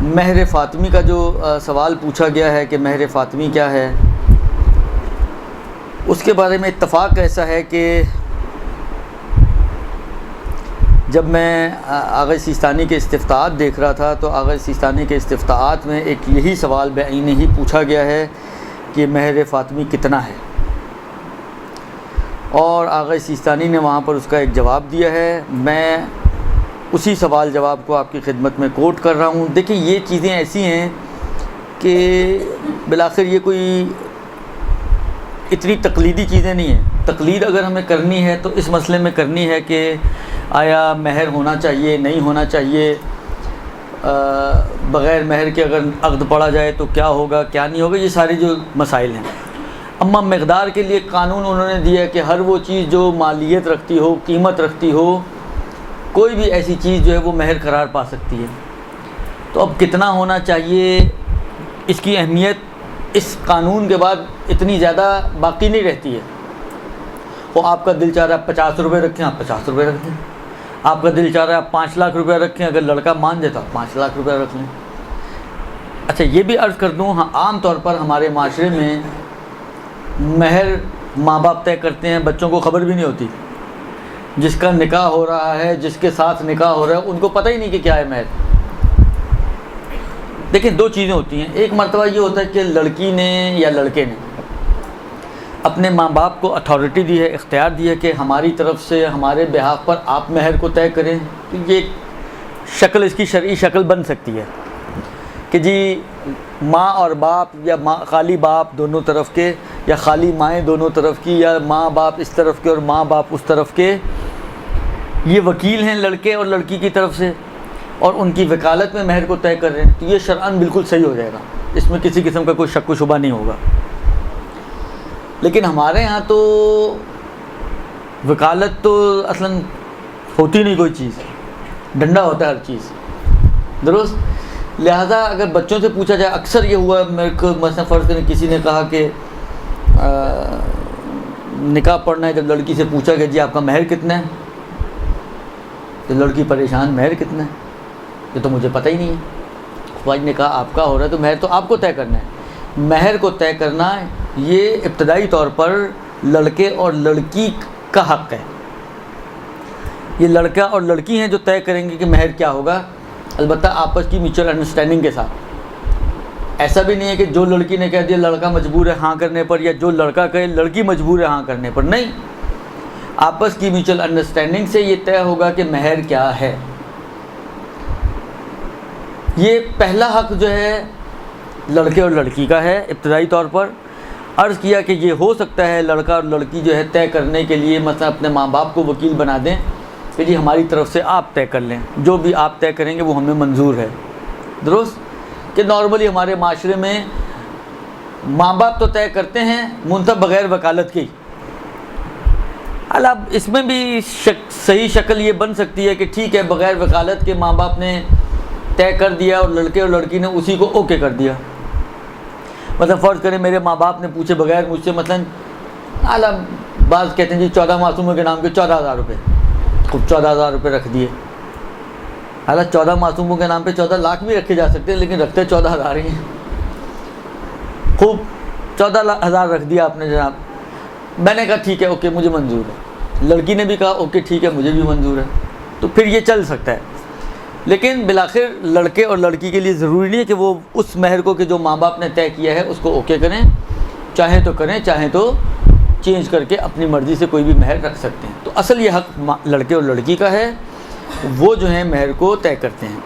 مہر فاطمی کا جو سوال پوچھا گیا ہے کہ مہر فاطمی کیا ہے، اس کے بارے میں اتفاق ایسا ہے کہ جب میں آغا سیستانی کے استفتاءات دیکھ رہا تھا تو آغا سیستانی کے استفتاءات میں ایک یہی سوال بعینہ ہی پوچھا گیا ہے کہ مہر فاطمی کتنا ہے، اور آغا سیستانی نے وہاں پر اس کا ایک جواب دیا ہے۔ میں اسی سوال جواب کو آپ کی خدمت میں کوٹ کر رہا ہوں۔ دیکھیں، یہ چیزیں ایسی ہیں کہ بالآخر یہ کوئی اتنی تقلیدی چیزیں نہیں ہیں۔ تقلید اگر ہمیں کرنی ہے تو اس مسئلے میں کرنی ہے کہ آیا مہر ہونا چاہیے نہیں ہونا چاہیے، بغیر مہر کے اگر عقد پڑا جائے تو کیا ہوگا کیا نہیں ہوگا، یہ سارے جو مسائل ہیں۔ اما مقدار کے لیے قانون انہوں نے دیا کہ ہر وہ چیز جو مالیت رکھتی ہو، قیمت رکھتی ہو، کوئی بھی ایسی چیز جو ہے وہ مہر قرار پا سکتی ہے۔ تو اب کتنا ہونا چاہیے، اس کی اہمیت اس قانون کے بعد اتنی زیادہ باقی نہیں رہتی ہے۔ وہ آپ کا دل چاہ رہا ہے 50 روپے رکھیں، آپ 50 روپے رکھ دیں۔ آپ کا دل چاہ رہا ہے آپ 5 لاکھ روپے رکھیں، اگر لڑکا مان دے تو آپ 5 لاکھ روپے رکھ لیں۔ اچھا، یہ بھی عرض کر دوں، ہاں عام طور پر ہمارے معاشرے میں مہر ماں باپ طے کرتے ہیں، بچوں کو خبر بھی نہیں ہوتی۔ جس کا نکاح ہو رہا ہے، جس کے ساتھ نکاح ہو رہا ہے، ان کو پتہ ہی نہیں کہ کیا ہے مہر۔ دیکھیں، دو چیزیں ہوتی ہیں۔ ایک مرتبہ یہ ہوتا ہے کہ لڑکی نے یا لڑکے نے اپنے ماں باپ کو اتھارٹی دی ہے، اختیار دی ہے کہ ہماری طرف سے ہمارے بہاف پر آپ مہر کو طے کریں۔ تو یہ شکل، اس کی شرعی شکل بن سکتی ہے کہ جی ماں اور باپ، یا خالی باپ دونوں طرف کے، یا خالی مائیں دونوں طرف کی، یا ماں باپ اس طرف کے اور ماں باپ اس طرف کے، یہ وکیل ہیں لڑکے اور لڑکی کی طرف سے، اور ان کی وکالت میں مہر کو طے کر رہے ہیں۔ تو یہ شرعاً بالکل صحیح ہو جائے گا، اس میں کسی قسم کا کوئی شک و شبہ نہیں ہوگا۔ لیکن ہمارے ہاں تو وکالت تو اصلاً ہوتی نہیں کوئی چیز، ڈنڈا ہوتا ہے ہر چیز، درست؟ لہٰذا اگر بچوں سے پوچھا جائے، اکثر یہ ہوا میرے کو، مثلا فرض کریں کسی نے کہا کہ نکاح پڑھنا ہے، جب لڑکی سے پوچھا کہ جی آپ کا مہر کتنا ہے، تو لڑکی پریشان، مہر کتنا ہے، یہ تو مجھے پتہ ہی نہیں ہے۔ خواج نے کہا آپ کا ہو رہا ہے تو مہر تو آپ کو طے کرنا ہے۔ مہر کو طے کرنا یہ ابتدائی طور پر لڑکے اور لڑکی کا حق ہے۔ یہ لڑکا اور لڑکی ہیں جو طے کریں گے کہ مہر کیا ہوگا، البتہ آپس کی میوچل انڈرسٹینڈنگ کے ساتھ۔ ایسا بھی نہیں ہے کہ جو لڑکی نے کہہ دیا لڑکا مجبور ہے ہاں کرنے پر، یا جو لڑکا کہے لڑکی مجبور ہے ہاں کرنے پر، نہیں، آپس کی میوچل انڈرسٹینڈنگ سے یہ طے ہوگا کہ مہر کیا ہے۔ یہ پہلا حق جو ہے لڑکے اور لڑکی کا ہے ابتدائی طور پر۔ عرض کیا کہ یہ ہو سکتا ہے لڑکا اور لڑکی جو ہے طے کرنے کے لیے مثلا اپنے ماں باپ کو وکیل بنا دیں کہ جی ہماری طرف سے آپ طے کر لیں، جو بھی آپ طے کریں گے وہ ہمیں منظور ہے، درست؟ کہ نارملی ہمارے معاشرے میں ماں باپ تو طے کرتے ہیں منتہا بغیر وکالت کے۔ اب اس میں بھی صحیح شکل یہ بن سکتی ہے کہ ٹھیک ہے بغیر وکالت کے ماں باپ نے طے کر دیا اور لڑکے اور لڑکی نے اسی کو اوکے کر دیا۔ مثلا فرض کریں میرے ماں باپ نے پوچھے بغیر مجھ سے، مثلا بعض کہتے ہیں جی 14 معصوموں کے نام کے 14,000 روپے، خوب 14,000 روپے رکھ دیے۔ حالانکہ 14 معصوموں کے نام پہ 14 لاکھ بھی رکھے جا سکتے ہیں، لیکن رکھتے 14,000 ہی ہیں۔ خوب 14,000 رکھ دیا آپ نے جناب۔ میں نے کہا ٹھیک ہے اوکے مجھے منظور ہے، لڑکی نے بھی کہا اوکے ٹھیک ہے مجھے بھی منظور ہے، تو پھر یہ چل سکتا ہے۔ لیکن بالآخر لڑکے اور لڑکی کے لیے ضروری نہیں ہے کہ وہ اس مہر کو کہ جو ماں باپ نے طے کیا ہے اس کو اوکے کریں، چاہیں تو کریں، چاہیں تو چینج کر کے اپنی مرضی سے کوئی بھی مہر رکھ سکتے ہیں۔ تو اصل یہ حق لڑکے اور لڑکی کا ہے، وہ جو ہیں مہر کو طے کرتے ہیں۔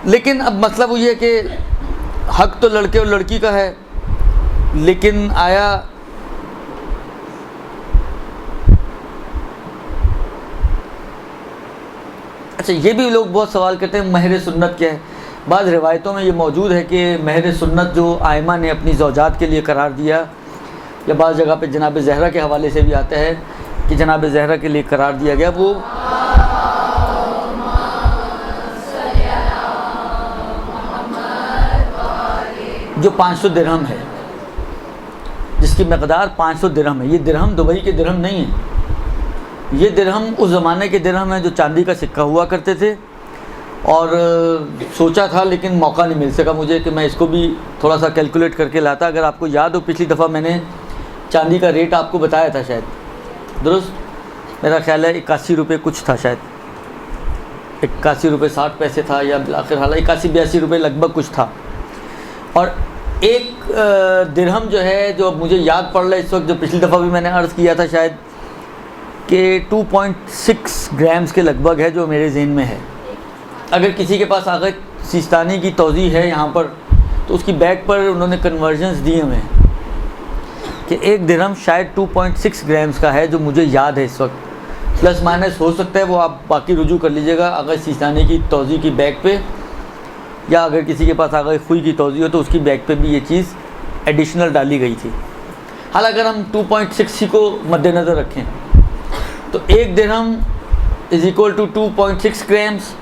لیکن اب مسئلہ وہ یہ ہے کہ حق تو لڑکے اور لڑکی کا ہے، لیکن آیا اچھا یہ بھی لوگ بہت سوال کرتے ہیں مہر سنت کیا ہے۔ بعض روایتوں میں یہ موجود ہے کہ مہر سنت جو آئمہ نے اپنی زوجات کے لیے قرار دیا، یا بعض جگہ پہ جناب زہرا کے حوالے سے بھی آتا ہے کہ جناب زہرا کے لیے قرار دیا گیا، وہ جو 500 درہم ہے، جس کی مقدار 500 درہم ہے۔ یہ درہم دبئی کے درہم نہیں ہیں، یہ درہم اس زمانے کے درہم ہیں جو چاندی کا سکہ ہوا کرتے تھے، اور سوچا تھا لیکن موقع نہیں مل سکا مجھے کہ میں اس کو بھی تھوڑا سا کیلکولیٹ کر کے لاتا. اگر آپ کو یاد ہو پچھلی دفعہ میں نے چاندی کا ریٹ آپ کو بتایا تھا شاید, درست؟ میرا خیال ہے 81 روپے کچھ تھا شاید, 81 روپے 60 پیسے تھا, یا آخر حال 81-82 روپے لگ بھگ کچھ تھا. اور ایک درہم جو ہے, جو مجھے یاد پڑ رہا ہے اس وقت, جو پچھلی دفعہ بھی میں نے عرض کیا تھا شاید, کہ 2.6 گرامز کے لگ بھگ ہے, جو میرے ذہن میں ہے. اگر کسی کے پاس آغا سیستانی کی توضیح ہے یہاں پر, تو اس کی بیک پر انہوں نے کنورژنز دی ہمیں کہ ایک درہم شاید 2.6 گرامز کا ہے, جو مجھے یاد ہے اس وقت. پلس مائنس ہو سکتا ہے, وہ آپ باقی رجوع کر لیجیے گا آغا سیستانی کی توضیح کی بیک پہ, یا اگر کسی کے پاس آغا خوئی کی توضیح ہو تو اس کی بیک پہ بھی یہ چیز ایڈیشنل ڈالی گئی تھی. حالانکہ اگر ہم 2.6 کو مد نظر رکھیں تو ایک درہم is equal to 2.6 grams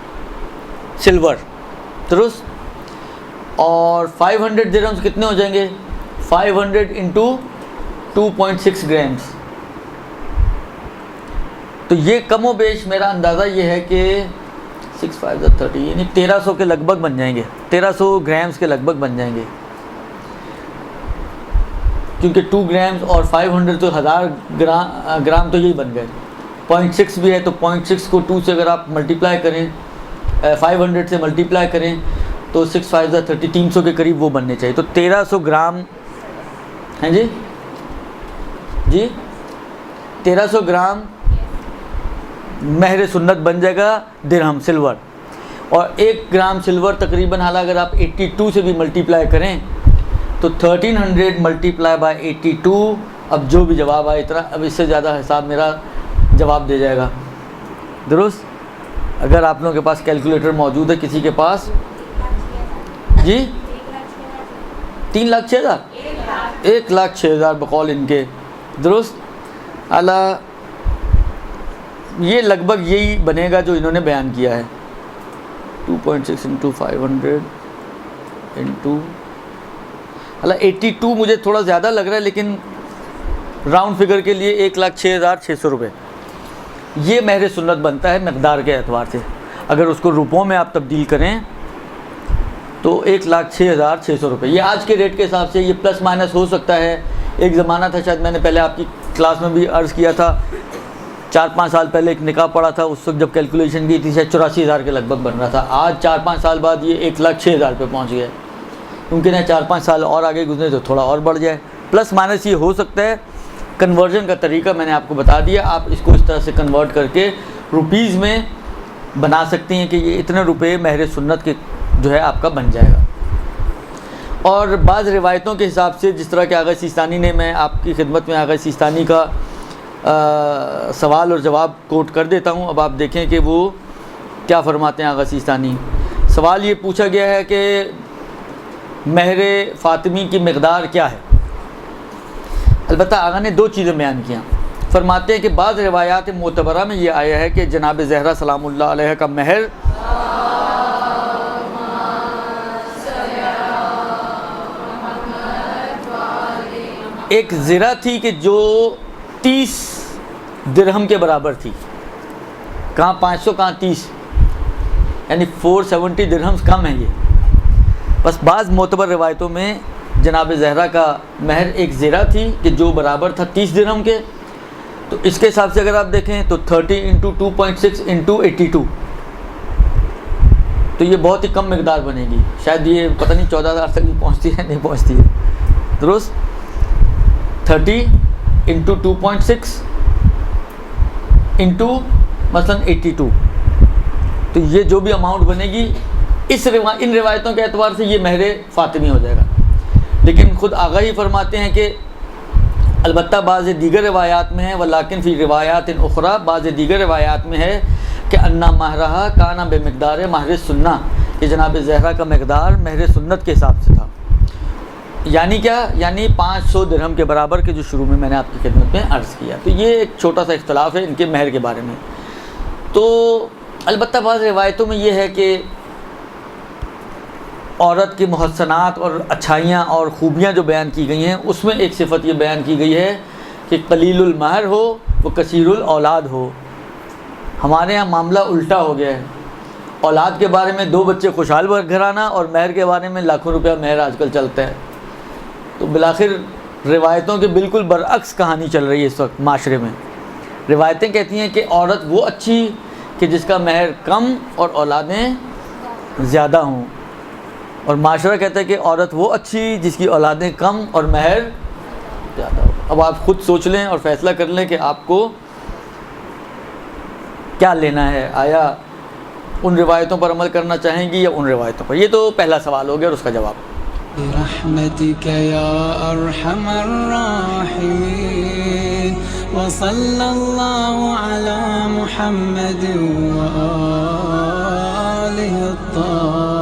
silver, درست؟ اور 500 درہمز کتنے ہو جائیں گے؟ 500 انٹو 2.6 گرامز. تو یہ کم و بیش میرا اندازہ یہ ہے کہ 6×5=30 یعنی 1300 کے لگ بھگ بن جائیں گے, 1300 گرامز کے لگ بھگ بن جائیں گے. کیونکہ 2 گرامز اور 500 تو 1000 گرام تو یہی بن گئے. 0.6 بھی ہے تو 0.6 کو 2 سے اگر آپ ملٹیپلائی کریں, 500 سے ملٹیپلائی کریں تو 6×5=30 300 کے قریب وہ بننے چاہیے. تو 1300 گرام ہیں جی 1300 گرام مہر سنت بن جائے گا درہم سلور. اور 1 گرام سلور تقریباً, حالانکہ اگر آپ 82 سے بھی ملٹیپلائی کریں تو 1300 ملٹیپلائی بائی 82, اب جو بھی جواب آئے اتنا, اب اس سے زیادہ حساب میرا جواب دے جائے گا, درست؟ اگر آپ لوگوں کے پاس کیلکولیٹر موجود ہے کسی کے پاس, جی 3,06,000 1,06,000 بقول ان کے, درست؟ اعلیٰ یہ لگ بھگ یہی بنے گا جو انہوں نے بیان کیا ہے. 2.6 انٹو 500 انٹو, حالانکہ 82 مجھے تھوڑا زیادہ لگ رہا ہے, لیکن راؤنڈ فگر کے لیے 1,06,600 روپے یہ مہر سنت بنتا ہے مقدار کے اعتبار سے. اگر اس کو روپوں میں آپ تبدیل کریں تو 1,06,600 روپے. یہ آج کے ریٹ کے حساب سے یہ پلس مائنس ہو سکتا ہے. ایک زمانہ تھا, شاید میں نے پہلے آپ کی کلاس میں بھی عرض کیا تھا, 4-5 سال پہلے ایک نکاح پڑا تھا, اس وقت جب کیلکولیشن کی تھی شاید 84,000 کے لگ بھگ بن رہا تھا. آج 4-5 سال بعد یہ 1,06,000 پہ پہنچ گیا ہے. ممکن ہے 4-5 سال اور آگے گزرے تو تھوڑا اور بڑھ جائے. پلس مائنس یہ ہو سکتا ہے. کنورژن کا طریقہ میں نے آپ کو بتا دیا, آپ اس کو اس طرح سے کنورٹ کر کے روپیز میں بنا سکتے ہیں کہ یہ اتنے روپے مہر سنت کے جو ہے آپ کا بن جائے گا. اور بعض روایتوں کے حساب سے, جس طرح کہ آغا سیستانی نے, میں آپ کی خدمت میں آغا سیستانی کا سوال اور جواب کوٹ کر دیتا ہوں. اب آپ دیکھیں کہ وہ کیا فرماتے ہیں آغا سیستانی. سوال یہ پوچھا گیا ہے کہ مہر فاطمی کی مقدار کیا ہے. البتہ آغا نے 2 چیزیں بیان کیا. فرماتے ہیں کہ بعض روایات معتبرہ میں یہ آیا ہے کہ جناب زہرا سلام اللہ علیہ کا مہر ایک زرہ تھی کہ جو 30 درہم کے برابر تھی. کہاں 500 کہاں 30, یعنی 470 درہمز کم ہیں یہ. بس بعض معتبر روایتوں میں جناب زہرا کا مہر ایک زرہ تھی کہ جو برابر تھا 30 درہم کے. تو اس کے حساب سے اگر آپ دیکھیں تو 30 انٹو 2.6 انٹو 82, تو یہ بہت ہی کم مقدار بنے گی. شاید یہ پتہ نہیں 14,000 تک بھی پہنچتی ہے نہیں پہنچتی ہے, درست؟ 30 انٹو 2.6 انٹو مثلاً 82, تو یہ جو بھی اماؤنٹ بنے گی ان روایتوں کے اعتبار سے یہ مہر فاطمی ہو جائے گا. لیکن خود آغا ہی فرماتے ہیں کہ البتہ بعض دیگر روایات میں ہے, ولیکن فی روایات اخرى, بعض دیگر روایات میں ہے کہ انا مہرہا کانا بے مقدار مہر سنہ, کہ جناب زہرا کا مقدار مہر سنت کے حساب سے تھا. یعنی کیا؟ یعنی 500 درہم کے برابر کے جو شروع میں نے آپ کی خدمت میں عرض کیا. تو یہ ایک چھوٹا سا اختلاف ہے ان کے مہر کے بارے میں. تو البتہ بعض روایتوں میں یہ ہے کہ عورت کے محسنات اور اچھائیاں اور خوبیاں جو بیان کی گئی ہیں, اس میں ایک صفت یہ بیان کی گئی ہے کہ قلیل المہر ہو وہ کثیر الاولاد ہو. ہمارے ہاں معاملہ الٹا ہو گیا ہے. اولاد کے بارے میں 2 بچے خوشحال گھرانہ، اور مہر کے بارے میں لاکھوں روپیہ مہر آج کل چلتا ہے. تو بالآخر روایتوں کے بالکل برعکس کہانی چل رہی ہے اس وقت معاشرے میں. روایتیں کہتی ہیں کہ عورت وہ اچھی کہ جس کا مہر کم اور اولادیں زیادہ ہوں، اور معاشرہ کہتا ہے کہ عورت وہ اچھی جس کی اولادیں کم اور مہر زیادہ ہو. اب آپ خود سوچ لیں اور فیصلہ کر لیں کہ آپ کو کیا لینا ہے. آیا ان روایتوں پر عمل کرنا چاہیں گی یا ان روایتوں پر؟ یہ تو پہلا سوال ہو گیا اور اس کا جواب. برحمتك يا أرحم الراحمين وصلى الله على محمد وآله الطاهرين.